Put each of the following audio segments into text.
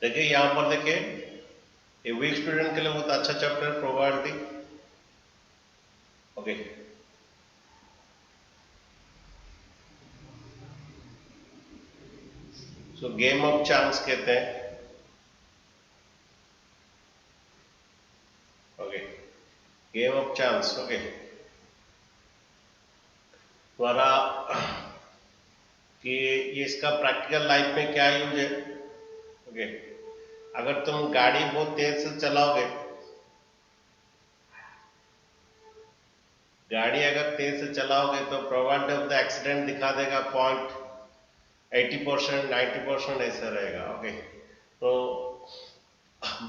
देखिए यहाँ पर देखिए, ये वीक स्टूडेंट के लिए बहुत अच्छा चैप्टर है probability. Okay, so game of chance कहते हैं। Okay, game of chance. Okay, द्वारा कि ये इसका प्रैक्टिकल लाइफ में क्या यूज है। ओके, अगर तुम गाड़ी बहुत तेज से चलाओगे, गाड़ी अगर तेज से चलाओगे तो प्रोबेबिलिटी ऑफ द एक्सीडेंट दिखा देगा 80%, 90% ऐसा रहेगा। ओके, तो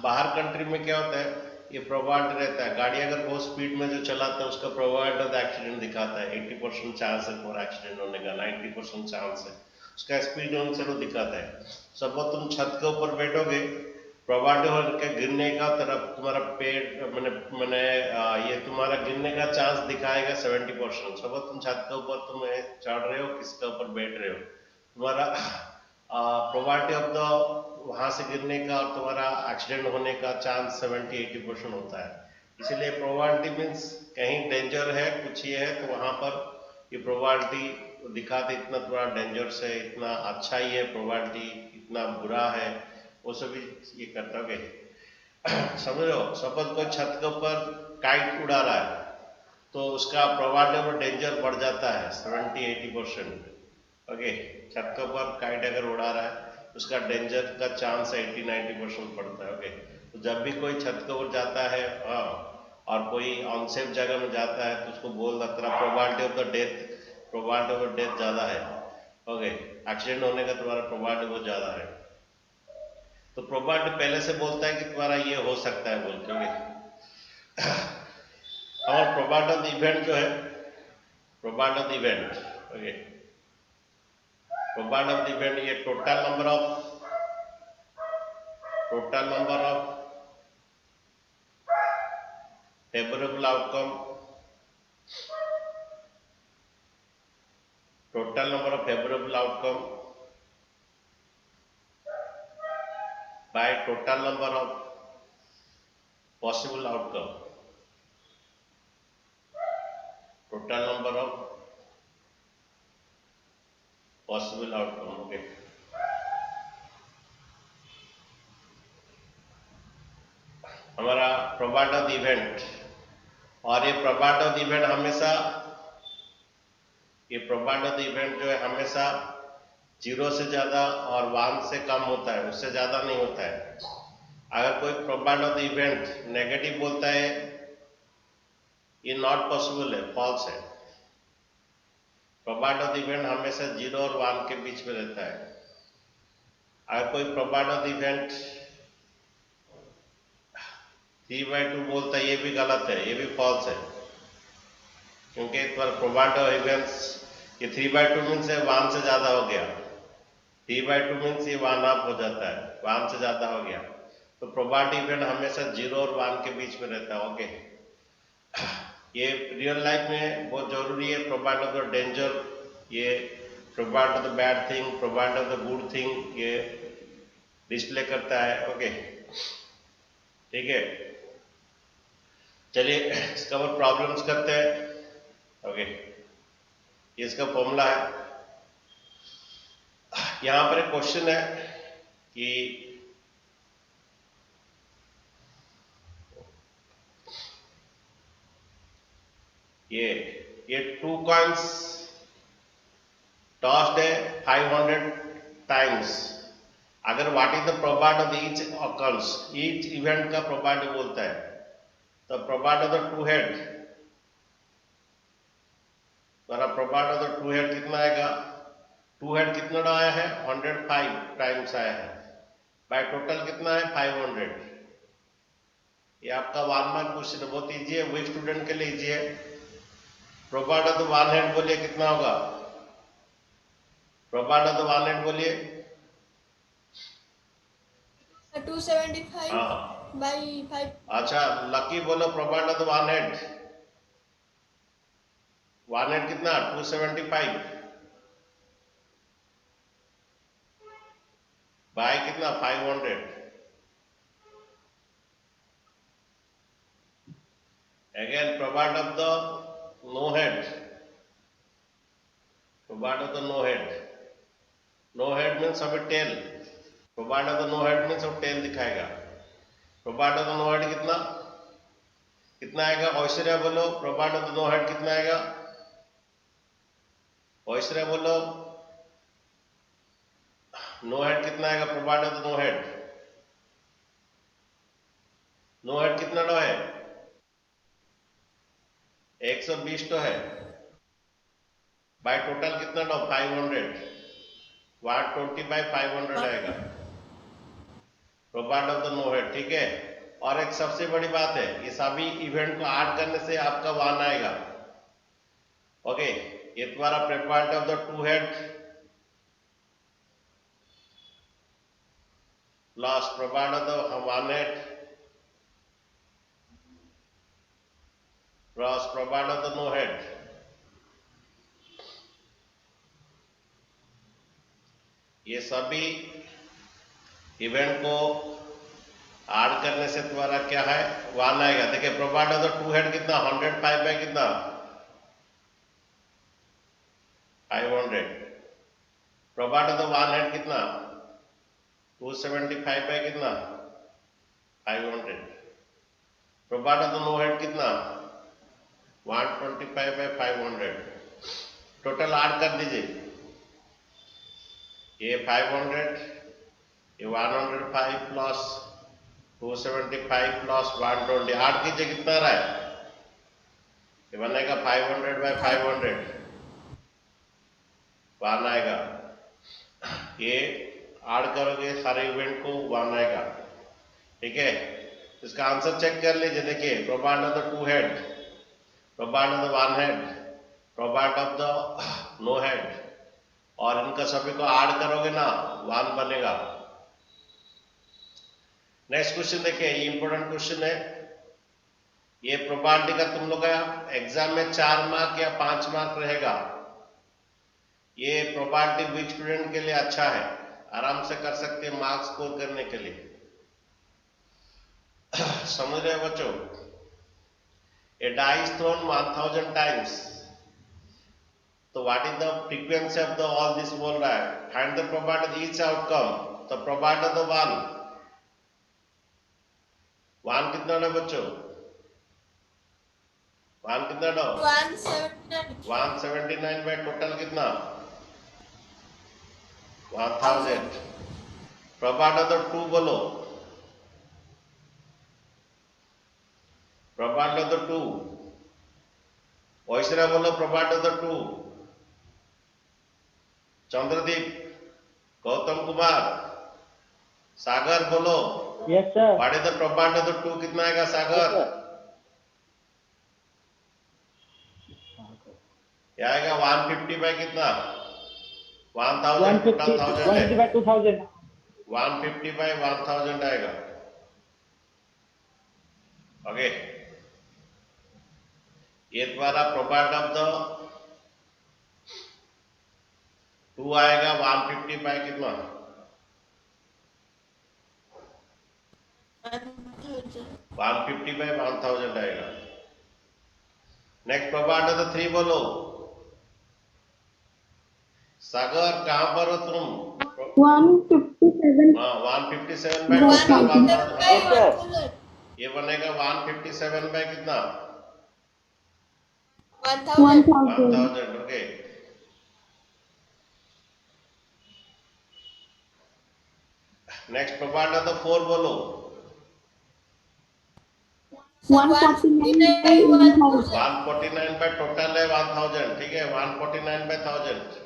बाहर कंट्री में क्या होता है, ये प्रोबेबिलिटी रहता है, गाड़ी अगर बहुत स्पीड में जो चलाता है उसका प्रोबेबिलिटी ऑफ द एक्सीडेंट दिखाता है 80% चांस है फॉर एक्सीडेंट होने का, 90% चांस है, उसका स्पीड उनसे वो दिखाता है। सपोज तुम छत के ऊपर बैठोगे, प्रोबेबिलिटी हो के गिरने का तरफ तुम्हारा पेड़ मैंने मैंने ये तुम्हारा गिरने का चांस दिखाएगा 70%। सपोज तुम छत के ऊपर तुम चढ़ रहे हो, किसके ऊपर बैठ रहे हो, तुम्हारा प्रोबेबिलिटी ऑफ द वहां से गिरने का और तुम्हारा एक्सीडेंट होने का चांस 70-80% होता है। इसीलिए प्रोबेबिलिटी मीन्स कहीं डेंजर है, कुछ ये है, तो वहां पर ये प्रोबेबिलिटी दिखाते इतना थोड़ा डेंजरस है, इतना अच्छा ही है, प्रोबेबिलिटी इतना बुरा है, वो सभी ये करता है। समझो, सपोज कोई छत के ऊपर काइट उड़ा रहा है तो उसका प्रोबेबिलिटी ऑफ डेंजर बढ़ जाता है 70-80%। ओके, छत के ऊपर काइट अगर उड़ा रहा है उसका डेंजर का चांस 80-90% पड़ता है। ओके, तो जब भी कोई छत के ऊपर जाता है, हाँ, और कोई अनसेफ जगह में जाता है तो उसको बोल रहा है probability of the death, probability of death ज्यादा है। ओके, एक्सीडेंट होने का तुम्हारा प्रोबेबिलिटी बहुत ज्यादा है, तो प्रोबेबिलिटी पहले से बोलता है कि तुम्हारा ये हो सकता है बोल के। और प्रोबेबिलिटी ऑफ द इवेंट जो है, probability of the event. Okay, probability of the event ये total number of favourable outcome, total number of favourable outcome by total number of possible outcome, total number of possible outcome. Okay, हमारा probability of the event, और ये probability of the event हमेशा, ये probability of the event जो है हमेशा 0 से ज्यादा और 1 से कम होता है, उससे ज्यादा नहीं होता है। अगर कोई probability of the event negative बोलता है, ये नॉट पॉसिबल है, फॉल्स है। प्रोबेबिलिटी ऑफ द इवेंट हमेशा 0 और 1 के बीच में रहता है। अगर कोई प्रोबेबिलिटी ऑफ द इवेंट 3/2 बोलता है, ये भी गलत है, ये भी फॉल्स है, क्योंकि प्रोबेबिलिटी ऑफ इवेंट्स ये 3/2 मीन्स 1 से ज्यादा हो गया, 3/2 मीन्स ये 1/2 हो जाता है, 1 से ज्यादा हो गया, तो प्रोबेबिलिटी इवेंट हमेशा 0 और 1 के बीच में रहता है। ओके, ये रियल लाइफ में बहुत जरूरी है। प्रोबेबिलिटी ऑफ द डेंजर, ये probability of the bad thing, probability of the good thing, ये डिस्प्ले करता है। ओके, ठीक है, चलिए इसका और प्रॉब्लम्स करते हैं। ओके, ये इसका फॉर्मूला है। यहां पर एक क्वेश्चन है कि ये 2 कॉइन्स टॉस्ड है 500 टाइम्स, अगर what is the probability of each occurs, each event का प्रोबेबिलिटी बोलता है, तो probability of the two head, हमारा probability of the two head कितना आएगा, टू हेड कितना आया है 105 टाइम्स आया है, बाय टोटल कितना है 500। ये आपका 1 मार्क क्वेश्चन है, बहुत इजी है, वीक स्टूडेंट के लिए इजी है। Probability of the one head बोलिए कितना होगा, probability of the one head बोलिए 275 हाँ, by 5. अच्छा लकी बोलो probability of the one head कितना 275 बाय कितना 500। Again, proband of the no head. Proband of the no head. No head means अभी tail. Proband of the no head means अब tail दिखाएगा. Proband of the no head कितना कितना आएगा? ऑयस्टेरिया बोलो. Proband of the no head कितना आएगा? ऑयस्टेरिया बोलो. नो हेड कितना आएगा? Provide of the no head. No head कितना नो है? 120 तो है. बाय टोटल कितना नो? 500. 120 बाय 500 आएगा provide of the no head. ठीक है. और एक सबसे बड़ी बात है, ये सभी इवेंट को ऐड करने से आपका 1 आएगा. ओके. ये तुम्हारा provide of the two head plus provide of the 1 head plus provide of the no head. ये सभी इवेंट को ऐड करने से तुम्हारा क्या है? 1 आएगा. देखिए provide of the two head कितना? 105 बाय कितना? 500. प्रोवाइड ऑफ द 1 हेड कितना? 275 बाय कितना? 500. Provide of the no head कितना? 125 बाय 500. टोटल ऐड कर दीजिए. ये 500, ये 105 प्लस 275 प्लस 120 ऐड कीजिए. कितना रहा है? ये बनेगा 500 बाय 500. 1 आएगा. ये ऐड करोगे सारे इवेंट को 1 आएगा. ठीक है. इसका आंसर चेक कर लीजिए. देखिए provide of the two head, provide of the 1 head, provide of the no head, और इनका सभी को ऐड करोगे ना 1 बनेगा. नेक्स्ट क्वेश्चन देखिए. ये इंपॉर्टेंट क्वेश्चन है. ये प्रोबेबिलिटी का तुम लोग का एग्जाम में 4 मार्क या 5 मार्क रहेगा. ये प्रोबेबिलिटी वीक स्टूडेंट के लिए अच्छा है. आराम से कर सकते हैं मार्क्स स्कोर करने के लिए. समझ रहे हो बच्चों? A die is thrown 1000 times. So what is the frequency of the all this बोल रहा है? Find the probability of each outcome. तो probability of the 1. 1 कितना ना बच्चों? 1 कितना ना? 179. 179 बाय टोटल कितना? 1000. probability of the 2 बोलो. probability of the 2. वॉइसरा बोलो probability of the 2. Chandradeep, Gautam Kumar, सागर बोलो. Yes sir. What is the probability of the 2? कितना आएगा सागर? क्या आएगा? 150 बाय कितना? 1000. 150 बाय 2000. 150 बाय 1000 आएगा. ओके. ये तुम्हारा प्रोबेबिलिटी ऑफ द 2 आएगा 150 बाय कितना? 150 बाय 1000 आएगा. नेक्स्ट प्रोबेबिलिटी ऑफ द 3 बोलो. सागर कहां पर हो तुम? 157. हाँ 157 बाय 157 by 1000. 1000. ये बनेगा 157 बाय कितना? 1000. 1000. Okay. Next probability of the 4 बोलो. 149 by 1000. 149 बाय टोटल है 1000. ठीक है. 149 बाय 1000.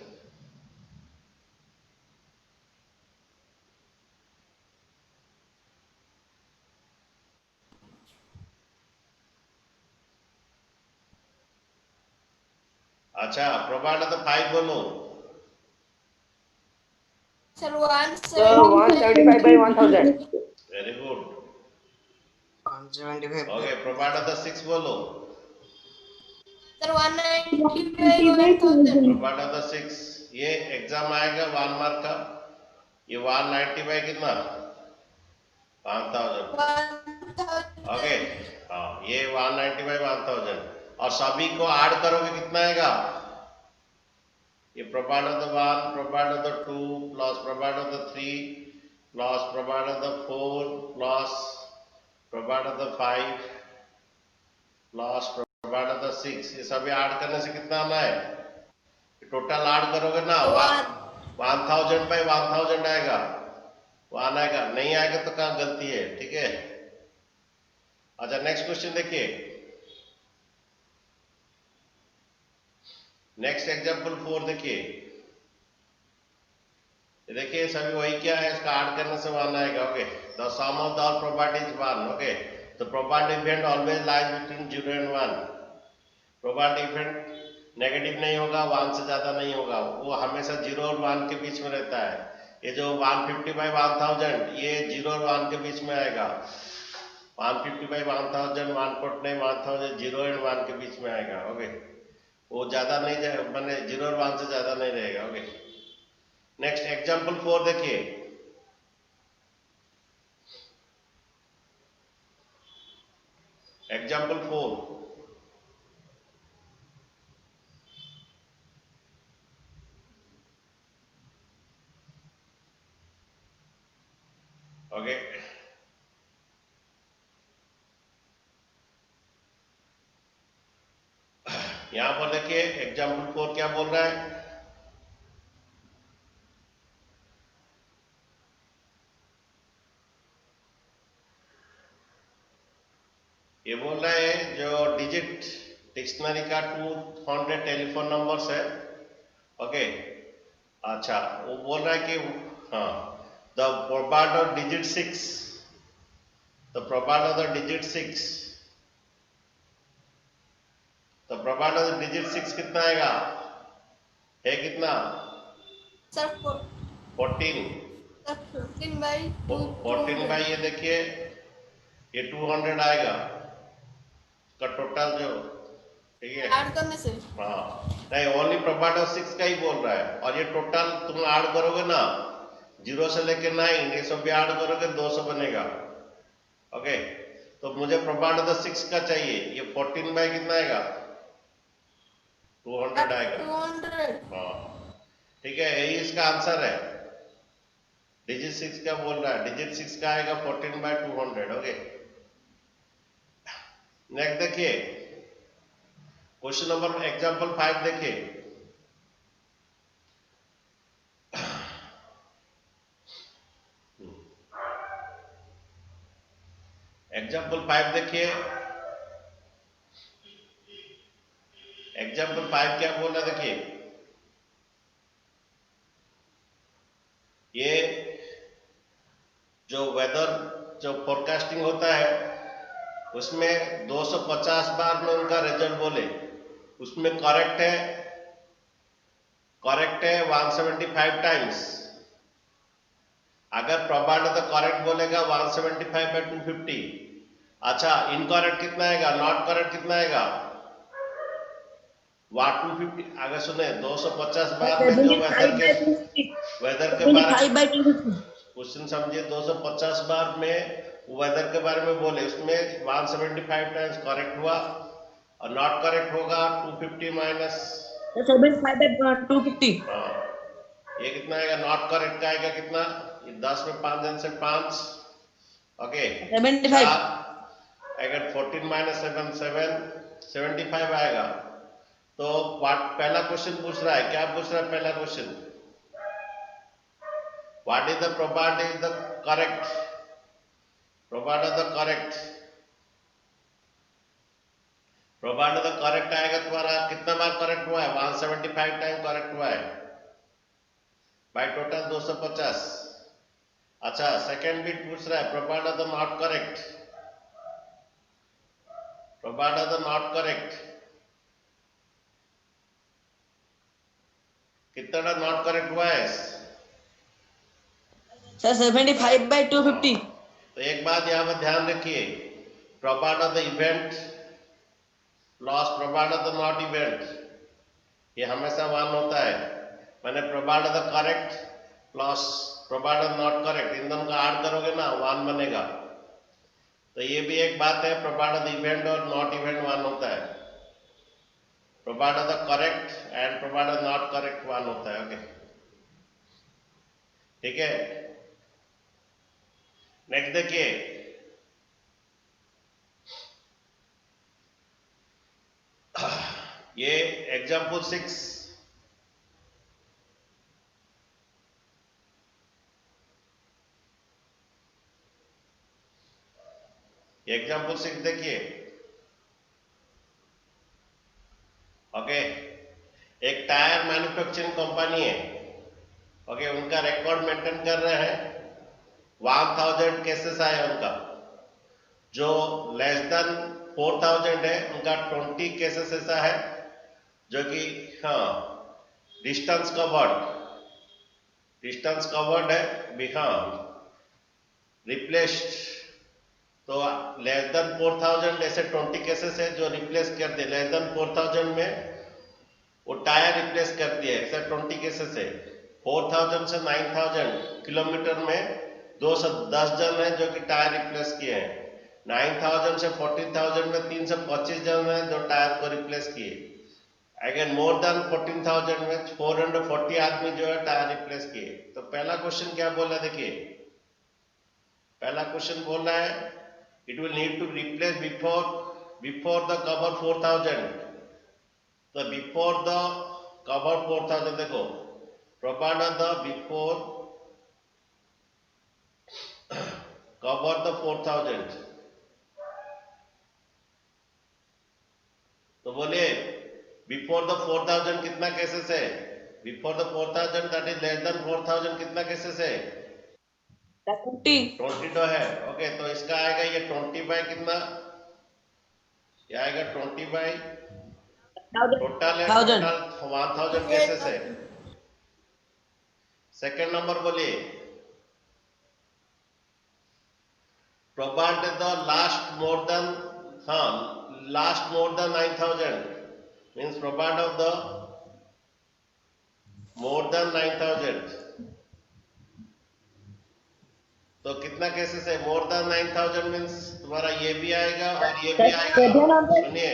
अच्छा प्रोबेबिलिटी ऑफ द 5 बोलो. Sir, Sir, 170. 175 by 1000. Very good. 175 okay. Probability of the 6 बोलो. Sir, 190 by 1000. Probability of the 6 ये एग्जाम आएगा 1 मार्क का. ये 190 बाय कितना? 5000. 1000. ओके. हाँ ये 190 बाई 1000 और सभी को ऐड करोगे कितना आएगा? ये प्रोपार्ट ऑफ द 1 प्रोपार्ट ऑफ द 2 प्लस प्रोपार्ट ऑफ द 3 प्लस प्रोपार्ट ऑफ द 4 प्लस प्रोपार्ट ऑफ द 5 प्लस प्रोपार्ट ऑफ द 6, ये सभी ऐड करने से कितना आना है? टोटल ऐड करोगे ना 1000 बाई 1000 आएगा, 1 आएगा, नहीं आएगा तो कहाँ गलती है, ठीक है। अच्छा नेक्स्ट क्वेश्चन देखिए, नेक्स्ट एग्जांपल 4 देखिए, देखिए सभी वही क्या है, इसका ऐड करने से 1 आएगा। Okay, the sum of the all probabilities 1। Okay, तो probability event always lies between 0 and 1। Probability event negative नहीं होगा, 1 से ज्यादा नहीं होगा, वो हमेशा 0 और 1 के बीच में रहता है। ये जो 150 बाई 1000 ये 0 और 1 के बीच में आएगा। 150 बाई 1000 1000 0 एंड 1 के बीच में आएगा। ओके, वो ज्यादा नहीं जाए, मैंने 0 और 1 से ज्यादा नहीं रहेगा। ओके, नेक्स्ट एग्जांपल 4 देखिए, एग्जांपल 4। ओके, यहां पर देखिए एग्जांपल 4 क्या बोल रहा है, ये बोल रहा है जो डिजिट डिक्शनरी का 200 टेलीफोन नंबर्स है। ओके, अच्छा वो बोल रहा है कि हाँ, the probability of digit 6, the probability of the digit 6, तो प्रोबेबिलिटी ऑफ द डिजिट 6 कितना आएगा, है कितना? सर 14। 14 बाई 14 बाई ये देखिए ये 200 आएगा का टोटल जो, ठीक है। ऐड करने से हाँ, नहीं ओनली प्रोबेबिलिटी ऑफ 6 का ही बोल रहा है, और ये टोटल तुम ऐड करोगे ना 0 से लेके 9, ये सब भी ऐड करोगे 200 बनेगा। ओके, तो मुझे प्रोबेबिलिटी ऑफ 6 का चाहिए, ये 14 बाई कितना आएगा? 200 आएगा। 200। हाँ, ठीक है, यही इसका आंसर है। डिजिट 6 का बोल रहा है, डिजिट 6 का आएगा 14 बाई 200। ओके, नेक्स्ट देखिए क्वेश्चन नंबर एग्जांपल 5 देखिए, एग्जांपल 5 देखिए, एग्जांपल 5 क्या बोल रहा है देखिए, ये जो वेदर जो फोरकास्टिंग होता है उसमें 250 बार में उनका रिजल्ट बोले, उसमें करेक्ट है 175 टाइम्स। अगर प्रोबेबिलिटी ऑफ द करेक्ट बोलेगा 175 बाई 250। अच्छा, इनकरेक्ट कितना आएगा, नॉट करेक्ट कितना आएगा? 250। अगर सुने 250 बार में जो वेदर के बारे में क्वेश्चन समझिए, 250 बार में वेदर के बारे में बोले, उसमें 175 टाइम्स करेक्ट हुआ और नॉट करेक्ट होगा 250 माइनस 250। हाँ, ये कितना आएगा? नॉट करेक्ट का आएगा कितना? ये 10 में 5 जन से 5। ओके, 75 अगर 14 माइनस 7 75 आएगा। तो पहला क्वेश्चन पूछ रहा है, क्या पूछ रहा है पहला question? What is the probability is the correct, probability of the correct, probability of the correct आएगा तुम्हारा कितना बार करेक्ट हुआ है? 175 टाइम करेक्ट हुआ है बाय टोटल 250। अच्छा, सेकेंड बिट पूछ रहा है probability of the not correct, probability of the not correct कितना नॉट करेक्ट हुआ है सर 75 बाई 250। तो एक बात यहाँ पर ध्यान रखिए, probability of the event plus probability of the not event, ये हमेशा 1 होता है। मैंने probability of the correct plus probability of not correct, इन दोनों का ऐड करोगे ना 1 बनेगा। तो तो ये भी एक बात है, प्रोवाइड द इवेंट और नॉट इवेंट वन होता है, provide the correct and provide the not correct one होता है। ओके ठीक है, नेक्स्ट देखिए, ये एग्जाम्पल 6, एग्जाम्पल 6 देखिए। ओके, एक टायर मैन्युफैक्चरिंग कंपनी है, ओके, उनका रिकॉर्ड मेंटेन कर रहे हैं, 1000 केसेस आए उनका, जो लेस देन 4000 है उनका 20 केसेस ऐसा है जो कि हाँ डिस्टेंस कवर्ड है भी, हाँ रिप्लेस्ड, तो लेस देन 4000 ऐसे 20 केसेस है जो रिप्लेस कर दिए, लेस देन 4000 में वो टायर रिप्लेस कर दिए, ऐसा 20 केसेस है। 4000 से 9000 किलोमीटर में 210 जन है जो कि टायर रिप्लेस किए हैं, 9000 से 14000 में 325 जन है जो टायर को रिप्लेस किए, अगेन मोर देन 14000 में 440 आदमी जो है टायर रिप्लेस किए। तो पहला क्वेश्चन क्या बोला, देखिए पहला क्वेश्चन बोल रहा है it will need to replace before the cover 4000, तो बिफोर द कवर 4000 देखो, provide the before cover the 4000, तो बोले बिफोर द 4000 कितना केसेस है, before the 4000 that is less than 4000 कितना केसेस है, 20. 20 तो है। ओके, तो इसका आएगा ये 20 बाय कितना, ये आएगा 20 बाय टोटल है, 1000. टोटल 1000 केसेस है। सेकेंड नंबर बोलिए, provide the last more than 9000 means provide of the more then 9000, तो कितना केसेस है, मोर देन 9000 मीन्स तुम्हारा ये भी आएगा और ये भी आएगा। 700. सुनिए,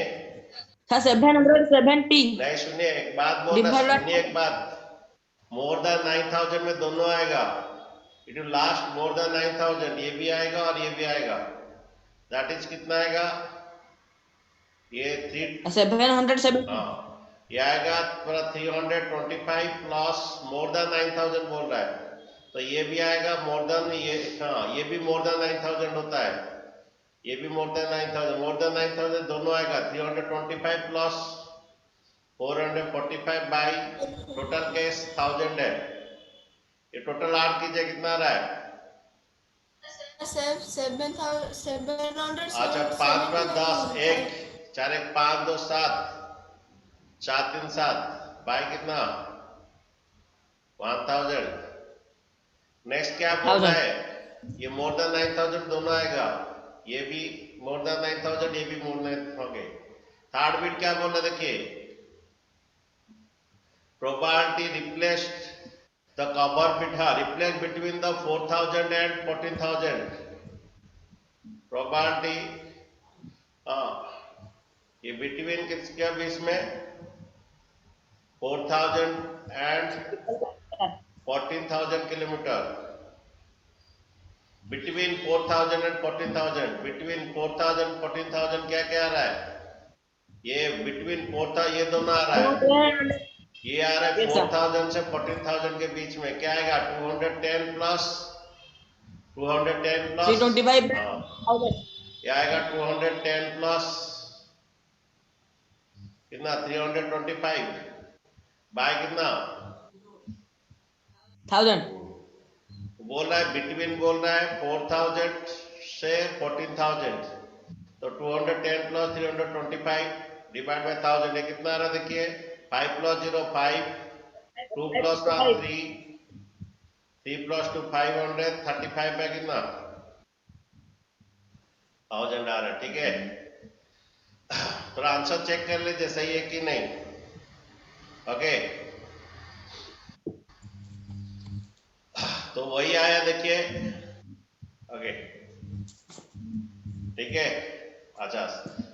770. नहीं सुनिए, एक बात बोल रहा, सुनिए एक बात, मोर देन 9000 में दोनों आएगा, it will last more than 9000, ये भी आएगा और ये भी आएगा, दैट इज कितना आएगा, ये 770. हाँ ये आएगा पूरा 325 प्लस मोर देन 9000 बोल रहा है, तो ये भी आएगा मोर देन, ये हाँ ये भी मोर देन 9000 होता है, ये भी मोर देन 9000 दोनों आएगा, 325 प्लस 445 बाई टोटल केस 1000 है, ये टोटल आठ कीजिए कितना आ रहा है, 700. अच्छा 5 में 10, एक 4 1 5 2 7, 4 3 7 बाई कितना 1000। नेक्स्ट क्या बोल रहा है, ये मोर देन 9000 दोनों आएगा, ये भी मोर देन 9000, ये भी more than, okay. Third bit क्या बोल रहा है, देखिए probability replaced the cover bit, हाँ replace between the 4000 and 14000, probability हाँ ये बिटवीन किसके बीच में 4000 and 14000 kilometre, between 4000 and 14000, between 4000 14000 क्या क्या आ रहा है, ये बिटवीन 4000 ये दोनों आ रहा है, ये आ रहा है 4000 से 14000 के बीच में, क्या आएगा 210 प्लस 325. हाँ ये आएगा 210 प्लस कितना 325 बाय कितना 1000. बोल रहा है बिटवीन, बोल रहा है 4000 से 14000, तो 210 प्लस 325 डिवाइड बाय 1000, ये कितना आ रहा है, देखिए 5 प्लस 0 5, 2 प्लस 1 3, 3 प्लस 2 500, 35 बाय कितना 1000 आ रहा है, ठीक है। थोड़ा आंसर चेक कर लीजिए सही है कि नहीं, ओके। तो वही आया देखिए, ओके ठीक है। अच्छा,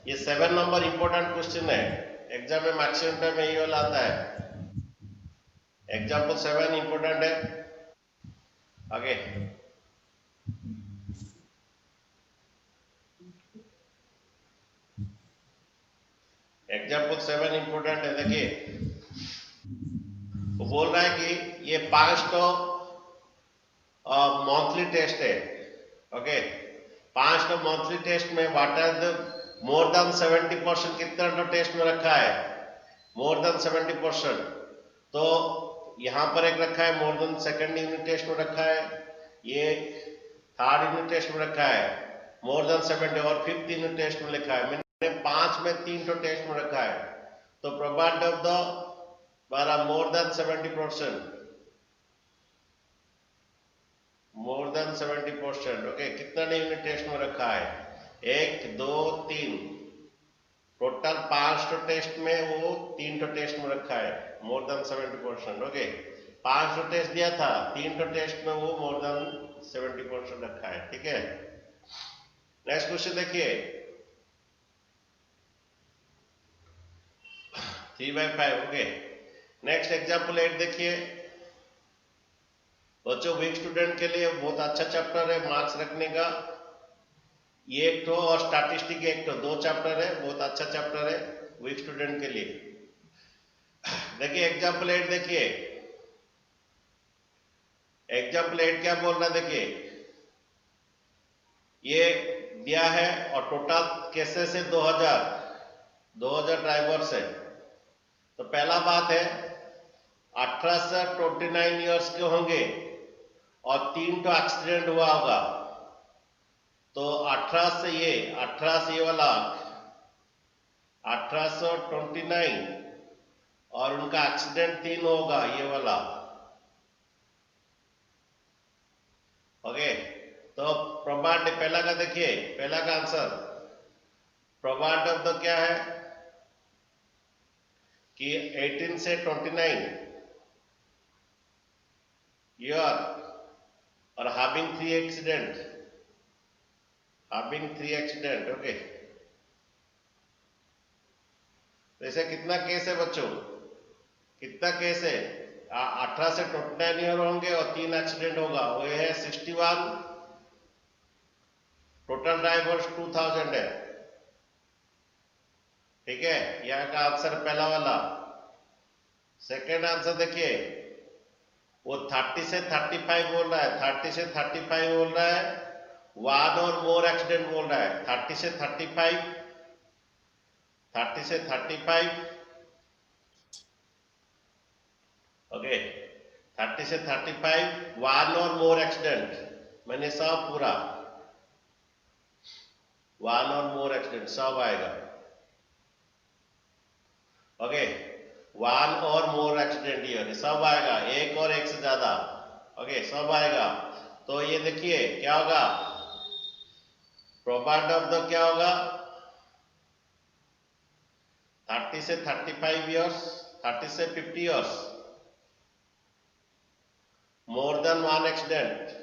ये 7 नंबर इंपॉर्टेंट क्वेश्चन है, एग्जाम में मैक्सिमम टाइम यही वाला आता है। एग्जाम्पल 7 इंपॉर्टेंट है। आगे एग्जाम्पल 7 इंपॉर्टेंट है। देखिए वो बोल रहा है कि ये 5 तो मंथली टेस्ट है। ओके, 5 तो मंथली टेस्ट में what are the more than 70% कितना तो टेस्ट में रखा है, मोर देन 70%। तो यहां पर एक रखा है more than second unit test में रखा है, ये थर्ड यूनिट टेस्ट में रखा है मोर देन 70, और फिफ्थ यूनिट टेस्ट में लिखा है। मैंने 5 में 3 तो टेस्ट में रखा है, तो प्रोबेबिलिटी ऑफ द बारा मोर देन 70%, मोर देन 70%। ओके, कितना ने यूनिट टेस्ट में रखा है, 1 2 3, टोटल 5 तो टेस्ट में वो 3 तो टेस्ट में रखा है, मोर देन 70%। ओके, 5 तो टेस्ट दिया था, 3 तो टेस्ट में वो मोर देन 70% रखा है। ठीक है, नेक्स्ट क्वेश्चन देखिए 3/5। ओके, नेक्स्ट एग्जाम्पल 8 देखिए। बच्चों वीक स्टूडेंट के लिए बहुत अच्छा चैप्टर है मार्क्स रखने का, ये एक तो और स्टैटिस्टिक एक तो, 2 चैप्टर है, बहुत अच्छा चैप्टर है वीक स्टूडेंट के लिए। देखिए एग्जाम्पल 8 देखिए, एग्जाम्पल 8 क्या बोल रहा है देखिए, ये दिया है और टोटल केसेस है 2000 ड्राइवर्स है। तो पहला बात है 18 से 29 ईयर्स के होंगे और 3 तो एक्सीडेंट हुआ होगा। तो 18 से ये वाला 1829 और उनका एक्सीडेंट 3 होगा, ये वाला। ओके, तो प्रोबेबिलिटी पहला का देखिए, पहला का आंसर प्रोबेबिलिटी ऑफ द क्या है कि 18 से 29 ईयर और हैविंग 3 एक्सीडेंट, ओके। तो ऐसे कितना केस है बच्चों, कितना केस है, 18 से 29 ईयर होंगे और 3 एक्सीडेंट होगा, वो है 61, टोटल ड्राइवर्स 2000 है। ठीक है, यहाँ का आंसर पहला वाला। सेकेंड आंसर देखिए, वो 30 से 35 बोल रहा है, 30 से 35 बोल रहा है, 1 और मोर एक्सीडेंट बोल रहा है। 30 से 35, 30 से 35, ओके, 30 से 35, 1 और मोर एक्सीडेंट, मैंने सब पूरा 1 और मोर एक्सीडेंट सब आएगा। ओके, 1 और मोर एक्सीडेंट ये सब आएगा, एक और एक से ज्यादा। ओके, सब आएगा। तो ये देखिए क्या होगा, प्रोबेबिलिटी ऑफ द क्या होगा, 30 से 35 ईयर्स, 30 से 50 years, more than 1 accident,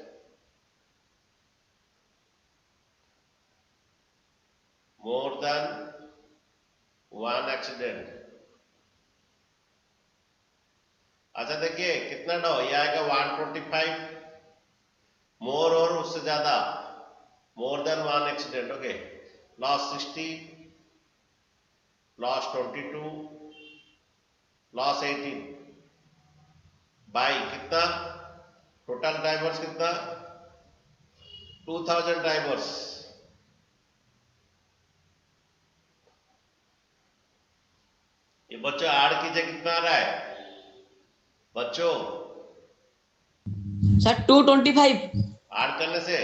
more than 1 accident. अच्छा देखिए कितना डो, ये आएगा 125, मोर और उससे ज्यादा, more than 1 accident. Okay, loss 60, loss 22, loss 18, by कितना, टोटल ड्राइवर्स कितना, 2000 ड्राइवर्स। ये बच्चों ऐड कीजिए, कितना आ रहा है बच्चों, सर 225। ऐड करने से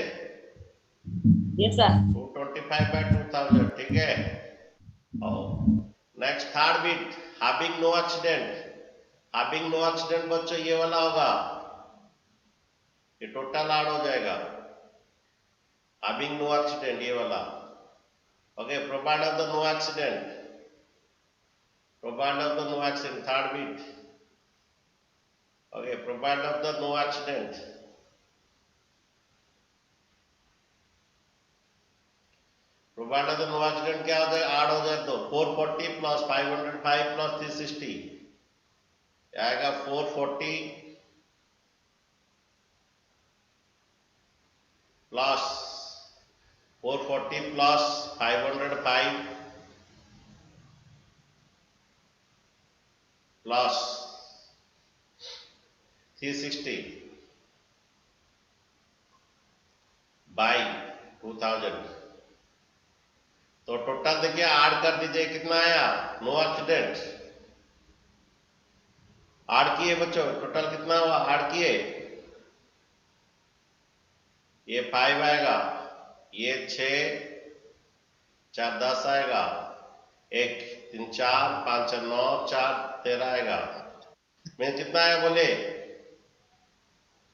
यस सर। 225/2000। ठीक है, next third bit, having no accident. Having no accident बच्चों ये वाला होगा, ये टोटल ऐड हो जाएगा, हैविंग नो एक्सीडेंट ये वाला। Okay, provide of the no accident, provide of the no accident, third bit. Okay, provide of the no accident. Provide of the no accident क्या हो जाए, ऐड हो जाए तो 440 प्लस 505 प्लस 360 आएगा 440 प्लस 440 प्लस 505 प्लस 360 बाई 2000। तो total देखिए add कर दीजिए कितना आया, नो एक्सीडेंट ऐड किए बच्चों, टोटल कितना हुआ ऐड किए, ये 5 आएगा, ये 6 4 10 आएगा, 1 3 4 5 6 9 4 13 आएगा, मैं कितना आया बोले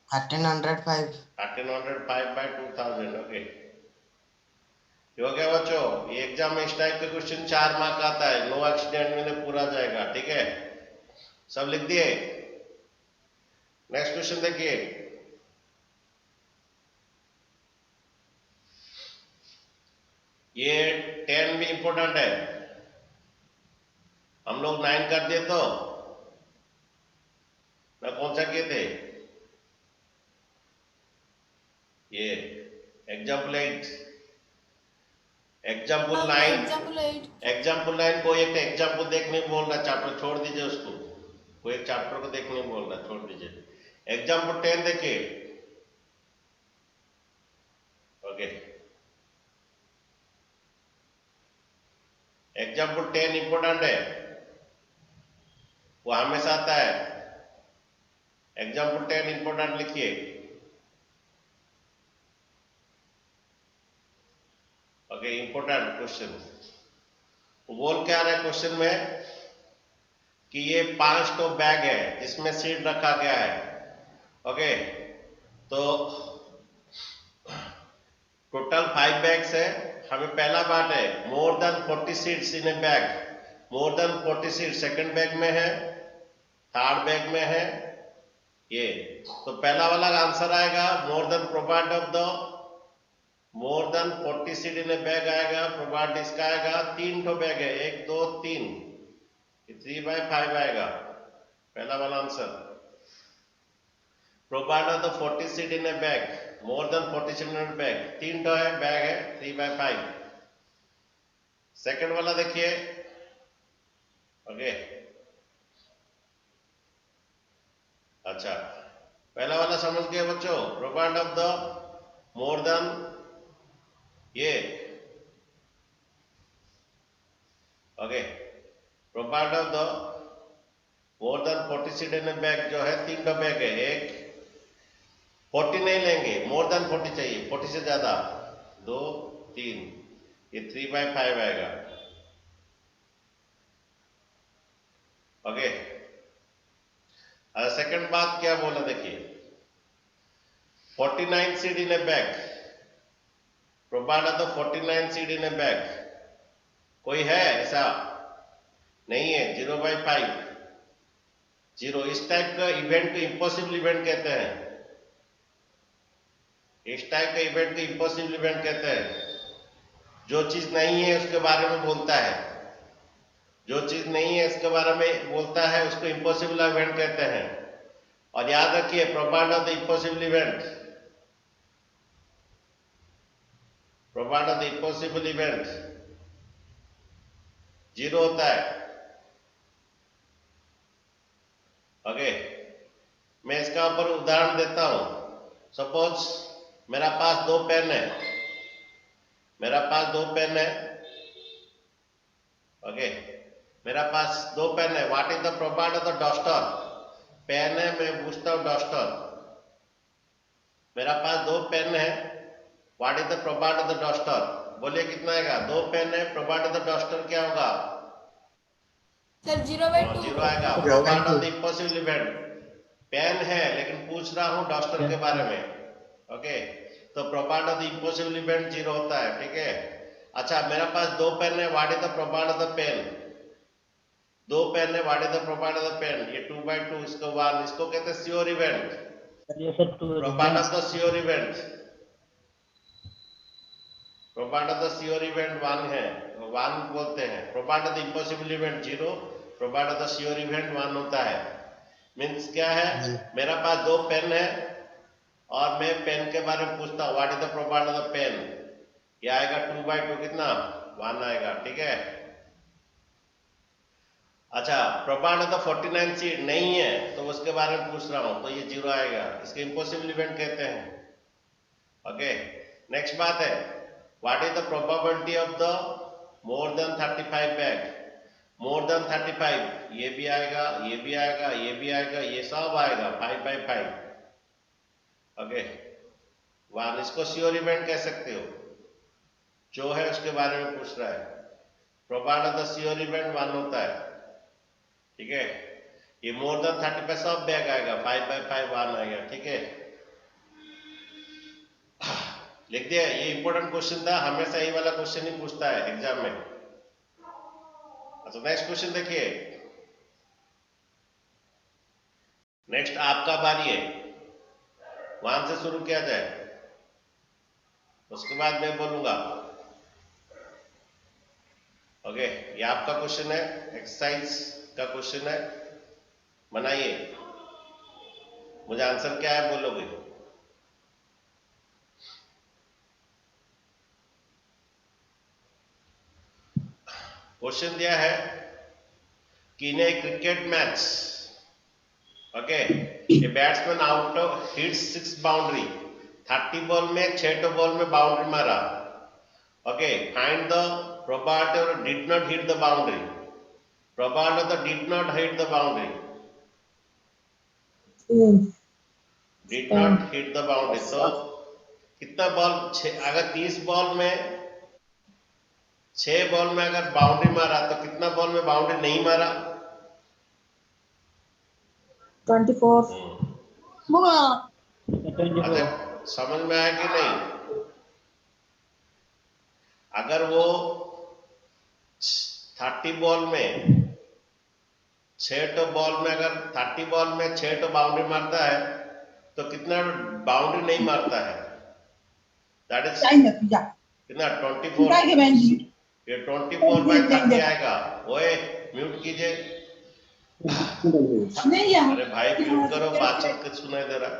1305। 1305 बाय 2000। ओके हो गया बच्चों, ये एग्जाम में इस टाइप के क्वेश्चन 4 मार्क आता है, नो एक्सीडेंट में पूरा जाएगा, ठीक है सब लिख दिए। नेक्स्ट क्वेश्चन देखिए, ये 10 भी इंपॉर्टेंट है, हम लोग 9 कर दिए तो मैं कौन सा किए थे, ये एग्जाम्पल 8 एग्जाम्पल 9 Example 8. एग्जाम्पल 9 को एक एग्जाम्पल देखने बोल रहा, चैप्टर छोड़ दीजिए उसको, कोई एक चैप्टर को देखने बोल रहा, छोड़ दीजिए। एग्जाम्पल 10 देखिए, ओके एग्जाम्पल 10 इंपॉर्टेंट है, वो हमेशा आता है, एग्जाम्पल 10 इंपॉर्टेंट लिखिए। ओके इंपॉर्टेंट क्वेश्चन, वो बोल क्या रहा है क्वेश्चन में कि ये 5 तो बैग है जिसमें सीट रखा गया है, ओके तो टोटल 5 बैग्स है, हमें पहला बात है more than 40 seats in a bag, more than 40 seat second bag में है, थर्ड बैग में है, ये तो पहला वाला आंसर आएगा more than provide of the more than 40 seat in a bag आएगा, प्रोवाइड इसका आएगा 3 तो बैग है 1 2 3, 3/5 आएगा पहला वाला answer. Provide of the 40 seat in a bag, more than 40 seat in a bag, 3 तो है बैग है 3/5। सेकंड वाला देखिए, ओके अच्छा पहला वाला समझ गए बच्चों, provide of the more than ये, okay provide of the more than 40 seat in a bag जो है 3 का बैग है, एक 40 नहीं लेंगे, मोर देन 40 चाहिए, 40 से ज्यादा 2 3, ये 3/5 आएगा, ओके सेकंड बात क्या बोला देखिए, 49 seat in a bag, provide of the 49 seat in a bag, कोई है ऐसा नहीं है, 0/5 0, इस टाइप का इवेंट को इम्पॉसिबल इवेंट कहते हैं, इस टाइप का इवेंट को इम्पॉसिबल इवेंट कहते हैं, जो चीज नहीं है उसके बारे में बोलता है, जो चीज नहीं है इसके बारे में बोलता है उसको इम्पॉसिबल इवेंट कहते हैं। और याद रखिए provide of the impossible event, provide of the impossible event 0 होता है, ओके मैं इसका ऊपर उदाहरण देता हूं, सपोज मेरा पास 2 पेन है, मेरा पास 2 पेन है, ओके मेरा पास 2 पेन है, what is the provide of the duster, pen है मैं पूछता हूं डस्टर, मेरा पास 2 पेन है, what is the provide of the duster, बोलिए कितना आएगा, 2 पेन है प्रोवाइड ऑफ द डस्टर क्या होगा Sir, 0/2. 0 आएगा, provide of the impossible event, pen है लेकिन पूछ रहा हूं डस्टर के बारे में, ओके तो provide of the impossible event 0 होता है, ठीक है। अच्छा मेरा पास 2 पेन है, what is the provide of the pen, 2 pen है, what is the provide of the pen, ये 2/2 इसको 1, इसको कहते हैं sure event, provide of the sure event, probability of the sure event 1 है, 1 बोलते हैं। Probability of the impossible event 0, probability of the sure event 1 होता है। मीन्स क्या है, मेरा पास 2 पेन है और मैं पेन के बारे में पूछता हूँ, what is the probability of the pen, ये आएगा 2/2 कितना 1 आएगा, ठीक है। अच्छा, प्रोबेबिलिटी ऑफ द 49 सीट नहीं है तो उसके बारे में पूछ रहा हूं, तो ये 0 आएगा, इसके इम्पॉसिबल इवेंट कहते हैं। ओके, नेक्स्ट बात है, what is the probability of the more then 35 bag, more than 35, ये भी आएगा, ये भी आएगा, ये भी आएगा, ये सब आएगा 5/5। ओके, 1, इसको श्योर इवेंट कह सकते हो, जो है उसके बारे में पूछ रहा है। Probability of the sure event 1 होता है, ठीक है। ये मोर देन 35 सब बैग आएगा, 5/5 1 आएगा, ठीक है। लिख दिया, ये इंपॉर्टेंट क्वेश्चन था, हमेशा यही वाला क्वेश्चन ही पूछता है एग्जाम में। अच्छा, नेक्स्ट क्वेश्चन देखिए, नेक्स्ट आपका बारी है, वहां से शुरू किया जाए, उसके बाद मैं बोलूंगा। ओके, ये आपका क्वेश्चन है, एक्सरसाइज का क्वेश्चन है, बनाइए, मुझे आंसर क्या है बोलोगे। क्वेश्चन दिया है कि in a cricket match, okay, a batsman out hits 6 boundary, 30 ball में 6 बॉल में बाउंड्री मारा। Okay, find the probability of did not hit the boundary, probability of the did not hit the boundary, did not hit the boundary. तो कितना ball, अगर 30 ball में 6 ball में अगर boundary मारा तो कितना बॉल में बाउंड्री नहीं मारा, 24। अच्छा, समझ में आया कि नहीं। अगर वो 30 बॉल में 6 बॉल में अगर 30 बॉल में 6 बाउंड्री मारता है तो कितना बाउंड्री नहीं मारता है, दैट इज कितना 24, ये 24/30 आएगा। ओए म्यूट कीजिए, अरे भाई म्यूट करो, बातचीत कुछ सुनाई दे रहा।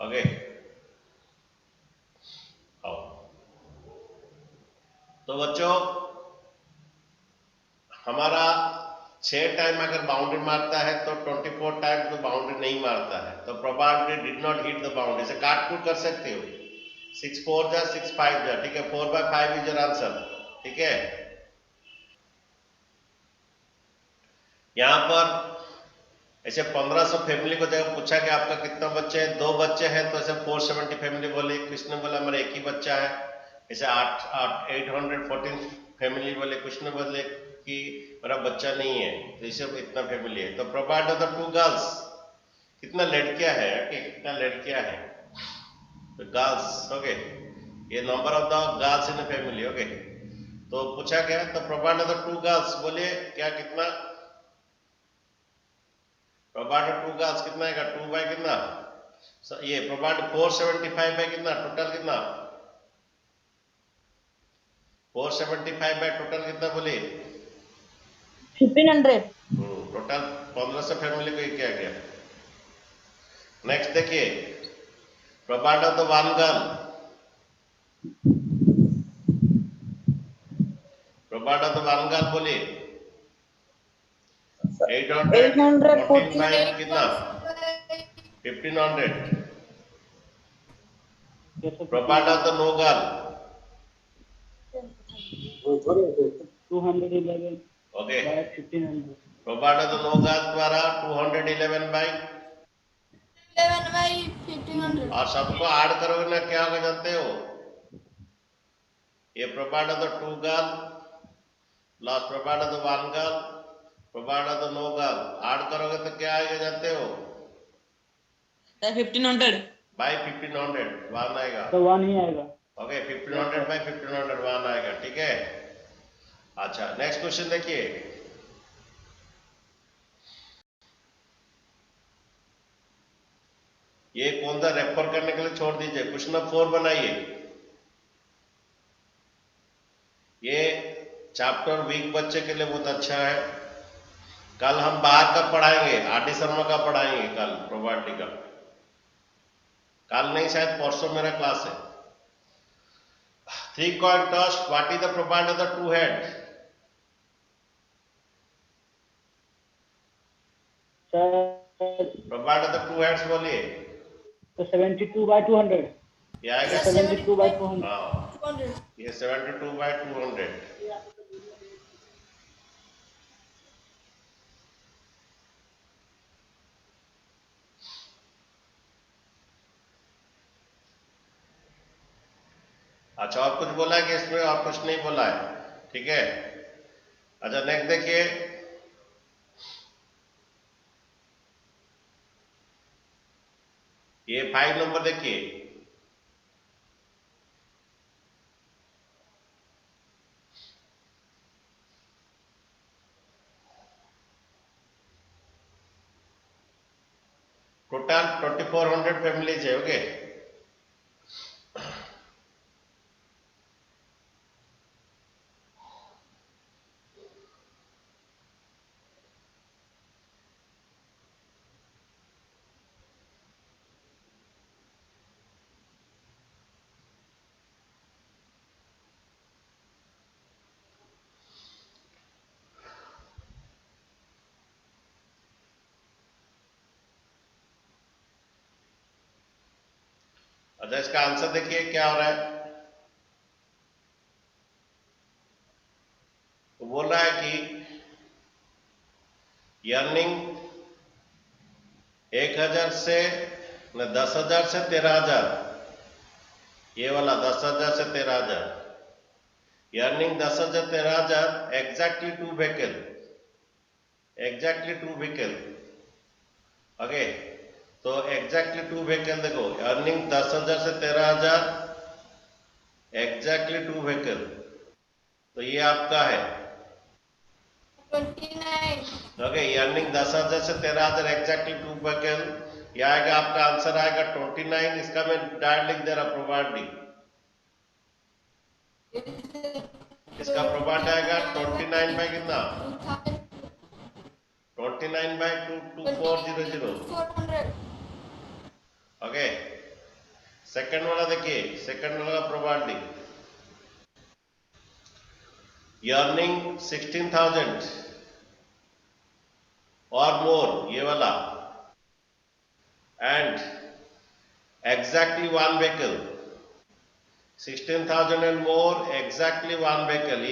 ओके, आओ तो बच्चों, हमारा 6 टाइम अगर बाउंड्री मारता है तो 24 टाइम तो बाउंड्री नहीं मारता है, तो probability did not hit the boundary से काट कूट कर सकते हो, 6 4 जा 6 5 जा, ठीक है, 4/5 इज योर आंसर, ठीक है। यहां पर ऐसे 1500 फैमिली को जब पूछा कि आपका कितना बच्चे हैं, 2 बच्चे हैं, तो ऐसे 470 फैमिली बोले, किसने बोला मेरा एक ही बच्चा है, ऐसे 814 फैमिली बोले, कुछ ने बोले कि मेरा बच्चा नहीं है, तो इसे इतना फैमिली है। तो प्रोबेबिलिटी ऑफ द 2 गर्ल्स, कितना लड़कियां है, ओके, कितना लड़कियां है, तो गर्ल्स, ओके, ये number of the girls in family, okay. तो पूछा गया, तो प्रोबेबिलिटी ऑफ द 2 गर्ल्स बोलिए क्या, कितना प्रोबेबिलिटी ऑफ 2 गर्ल्स कितना आएगा, 2 बाय कितना, ये प्रोबेबिलिटी 475 बाय कितना, टोटल कितना 475 बाय टोटल कितना बोलिए, 1500। टोटल 1500 फैमिली को ये क्या गया। नेक्स्ट देखिए, probability of the 1 girl, probability of the 1 girl बोलिए 814 बाय कितना 1500। Probability of the no girl, 211 okay, by 1500। Probability of the no girl द्वारा 211 बाय, 11/1500। और सबको ऐड करोगे ना क्या होगा जानते हो, ये probability of the 2 girl plus probability of the 1 girl probability of the no girl, add करोगे तो क्या आएगा जानते हो, 1500 बाय 1500 1 आएगा, तो 1 ही आएगा। ओके, 1500 बाय 1500 1 आएगा, ठीक है। अच्छा, नेक्स्ट क्वेश्चन देखिए, ये कौन सा रेफर करने के लिए छोड़ दीजिए, क्वेश्चन नंबर 4 बनाइए। ये चैप्टर वीक बच्चे के लिए बहुत अच्छा है। कल हम बाहर का पढ़ाएंगे, आरडी शर्मा का पढ़ाएंगे कल, प्रोबेबिलिटी का। कल नहीं, शायद परसों मेरा क्लास है। 3 coin toss, what is the probability of the two heads? Sir probability of the two heads बोलिए। तो 72/200। ये आएगा Sir, 72/200। हाँ, 200. ये 72/200। अच्छा, और कुछ बोला है कि इसमें? और कुछ नहीं बोला है, ठीक है। अच्छा, नेक्स्ट देखिए, ये 5 नंबर देखिए। टोटल 2400 फैमिलीज है, ओके। अच्छा, इसका आंसर देखिए क्या हो रहा है। तो बोल रहा है कि अर्निंग 1000 से 10,000 से 13,000, ये वाला 10,000 से 13,000, earning 10,000 13,000, exactly two vehicle, exactly two vehicle, okay. तो एग्जैक्टली टू व्हीकल देखो, अर्निंग 10,000 से 13,000, एग्जैक्टली टू व्हीकल, तो ये आपका है, 29. ओके। अर्निंग 10,000 से 13,000, एग्जैक्टली टू व्हीकल, ये आएगा आपका आंसर आएगा 29। इसका मैं डायरेक्ट लिख दे रहा प्रोबेबिलिटी, इसका प्रोबेबिलिटी आएगा 29 बाय कितना, 29 बाय 2400, 400. ओके। सेकंड वाला देखिए, सेकंड वाला प्रोबेबिलिटी, अर्निंग 16,000 और मोर, ये वाला, and exactly one vehicle, 16,000 and more, exactly one vehicle,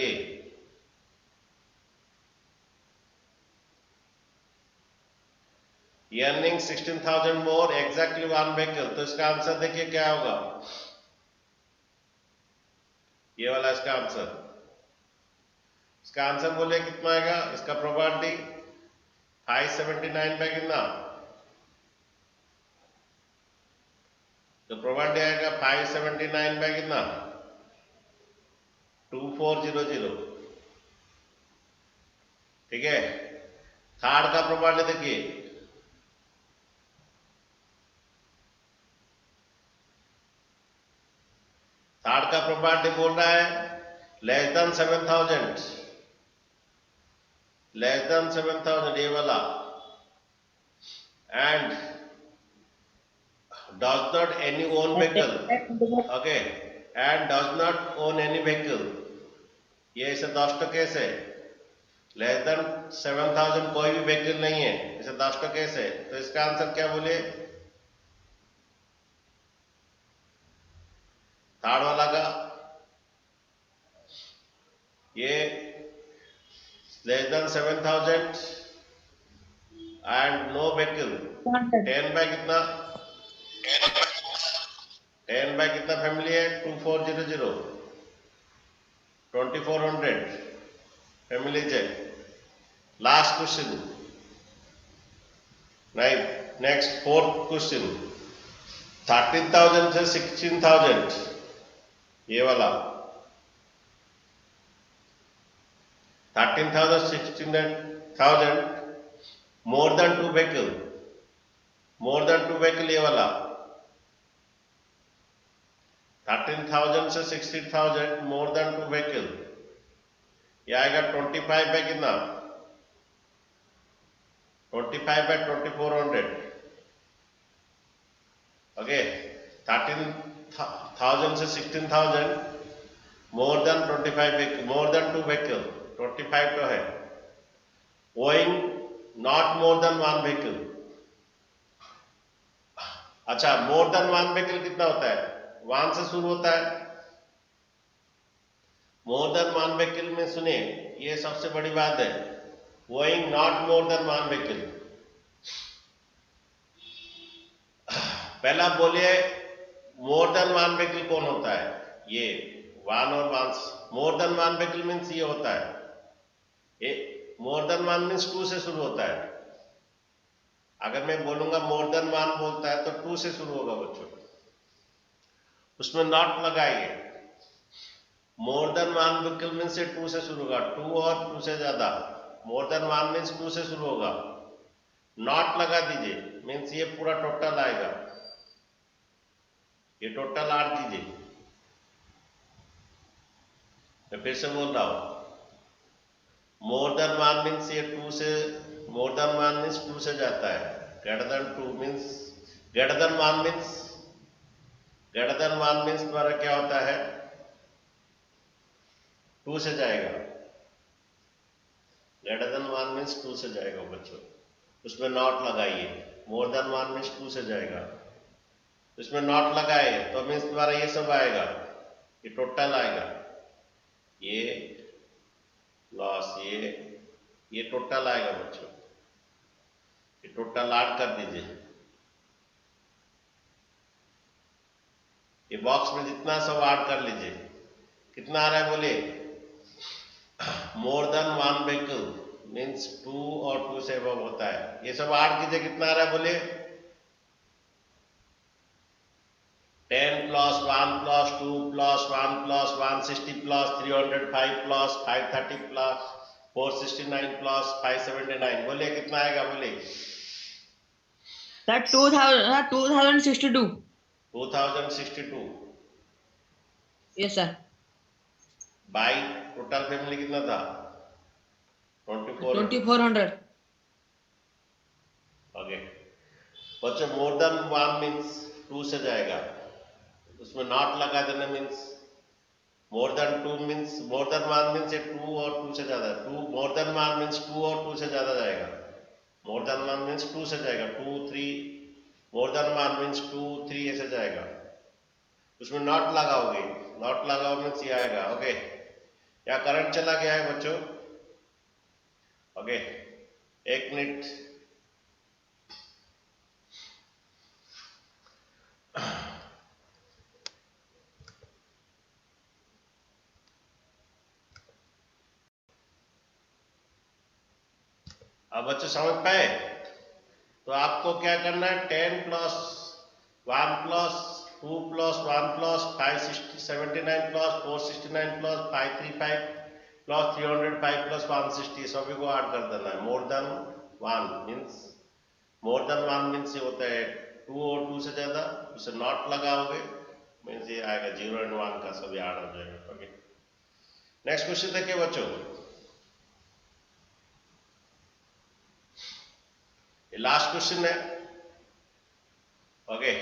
ये अर्निंग 16,000 मोर, एग्जैक्टली वन व्हीकल। तो इसका आंसर देखिए क्या होगा, ये वाला इसका आंसर। इसका आंसर बोले कितना आएगा, इसका प्रोबेबिलिटी 579 बाय कितना, तो प्रोबेबिलिटी आएगा 579 बाय कितना, 2400, ठीक है। थर्ड का प्रोबेबिलिटी देखिए, थर्ड का प्रोबेबिलिटी बोल रहा है लेस देन 7,000, लेस देन 7,000, ये वाला, and does not any own vehicle, okay, and does not own any vehicle, ये इसे 10 केस है। लेस देन 7,000 कोई भी व्हीकल नहीं है, इसे 10 केस है। तो इसका आंसर क्या बोले, थर्ड वाला का, ये less than 7,000 and no vehicle, 10 by कितना, 10 बाय कितना फैमिली है, 2400, 2400 फैमिलीज है। Last question, next fourth question, 13,000 से 16,000, ये वाला 13,000 16,000, more than two vehicle, more than two vehicle, ये वाला 13,000 से 16,000, मोर देन टू व्हीकल, ये आएगा 25 बाय कितना, 25 बाय 2400, ओके। 13,000 से 16,000 more then 25 vehicle, more then 2 vehicle, 25 तो है। Going not more than 1 vehicle. अच्छा, मोर देन 1 व्हीकल कितना होता है, 1 से शुरू होता है। मोर देन 1 व्हीकल में सुनिए, ये सबसे बड़ी बात है, going not more than 1 vehicle. पहला बोलिए मोर देन 1 व्हीकल कौन होता है, ये 1 और 1, मोर देन 1 व्हीकल मीन्स ये होता है, ये मोर देन 1 मीन्स 2 से शुरू होता है। अगर मैं बोलूंगा मोर देन 1 बोलता है तो 2 से शुरू होगा बच्चों, उसमें नॉट लगाइए। मोर देन 1 व्हीकल मीन्स से 2 से शुरू होगा, 2 और 2 से ज्यादा। मोर देन 1 मीन्स 2 से शुरू होगा, नॉट लगा दीजिए, मीन्स ये पूरा टोटल आएगा, ये टोटल 8 दीजिए। मैं फिर से बोल रहा हूं, मोर देन 1 मीन्स ये 2 से, मोर देन 1 मीन्स 2 से जाता है, greater than 2 means, greater than 1 means, greater than 1 means द्वारा क्या होता है, 2 से जाएगा। ग्रेटर देन 1 मीन्स 2 से जाएगा बच्चों, उसमें नॉट लगाइए। मोर देन 1 मीन्स 2 से जाएगा, इसमें नॉट लगाए तो मीन्स द्वारा ये सब आएगा, ये टोटल आएगा, ये प्लस ये टोटल आएगा बच्चों, ये टोटल ऐड कर दीजिए। ये बॉक्स में जितना सब ऐड कर लीजिए, कितना आ रहा है बोलिए, मोर देन 1 व्हीकल मीन्स 2 और 2 से अबव होता है, ये सब ऐड कीजिए, कितना आ रहा है बोलिए, 10 plus 1 plus 2 plus 1 plus 160 plus 305 plus 530 plus 469 plus 579, बोलिए कितना आएगा बोलिए, That 2062. 2062 Yes, sir. By total family कितना था, 24। 2400. ओके बच्चों, मोर देन 1 मीन्स 2 से जाएगा, उसमें नॉट लगा देना, means more than 2 means, more than 1 means ये 2 और 2 से ज्यादा, 2 मोर देन 1 मीन्स 2 और 2 से ज्यादा जाएगा, मोर देन 1 मीन्स 2 से जाएगा, 2 3, मोर देन 1 मीन्स 2 3 ऐसे जाएगा, उसमें नॉट लगाओगे, नॉट लगाओ मीन्स ये आएगा। ओके, या करंट चला गया है बच्चों, ओके 1 मिनट। अब बच्चों समझ पाए, तो आपको क्या करना है, 10 plus 1 plus 2 plus 1 plus 579 plus 469 plus 535 plus 305 plus 160 सभी को ऐड कर देना है। More then 1 means, more than 1 means ये होता है 2 और 2 से ज्यादा, उसे नॉट लगाओगे मीन्स ये आएगा 0 एंड 1 का सभी ऐड हो जाएगा। ओके, नेक्स्ट क्वेश्चन देखिए बच्चों, ये लास्ट क्वेश्चन है। ओके,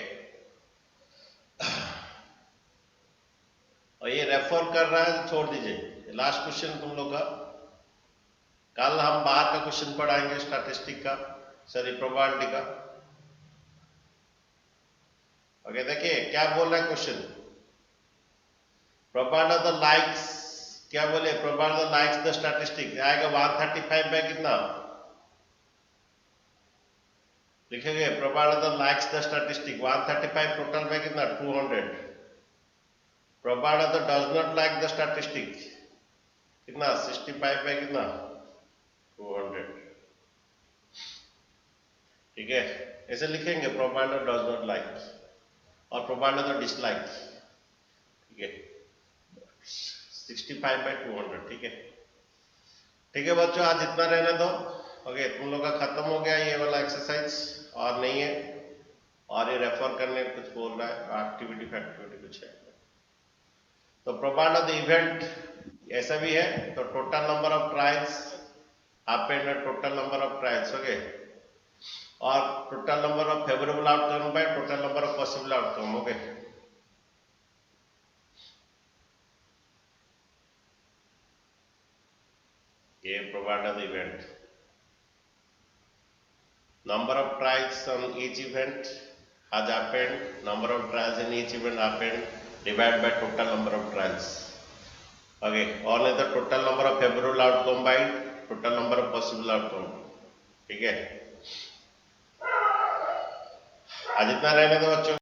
और ये रेफर कर रहा है तो छोड़ दीजिए, लास्ट क्वेश्चन तुम लोग का। कल हम बाहर का क्वेश्चन पढ़ाएंगे, स्टैटिस्टिक का, सॉरी प्रोबेबिलिटी का। ओके, देखिए क्या बोल रहा है question, probability of the likes, क्या बोले, probability of the likes the statistic आएगा 135 बाय कितना लिखेंगे, probability of the likes the statistic 135 total by कितना 200, probability of the does not like the statistic कितना 65 बाय कितना 200, ठीक है, ऐसे लिखेंगे probability of does not like और प्रोबेबिलिटी ऑफ डिसलाइक, ठीक है 65 बाय 200, ठीक है। ठीक है बच्चों, आज इतना रहने दो। ओके, तुम लोग का खत्म हो गया ये वाला एक्सरसाइज, और नहीं है, और ये रेफर करने कुछ बोल रहा है, एक्टिविटी फैक्टिविटी कुछ है। तो प्रोबेबिलिटी ऑफ द इवेंट ऐसा भी है तो total number of trials happened at total number of trials, okay, or total number of favorable outcome by total number of possible outcome, okay. A provider the event, number of trials on each event has happened, number of trials in each event happened divided by total number of trials, okay, or the total number of favorable outcome by total number of possible outcome, ठीक है। आज इतना रहने दो बच्चों।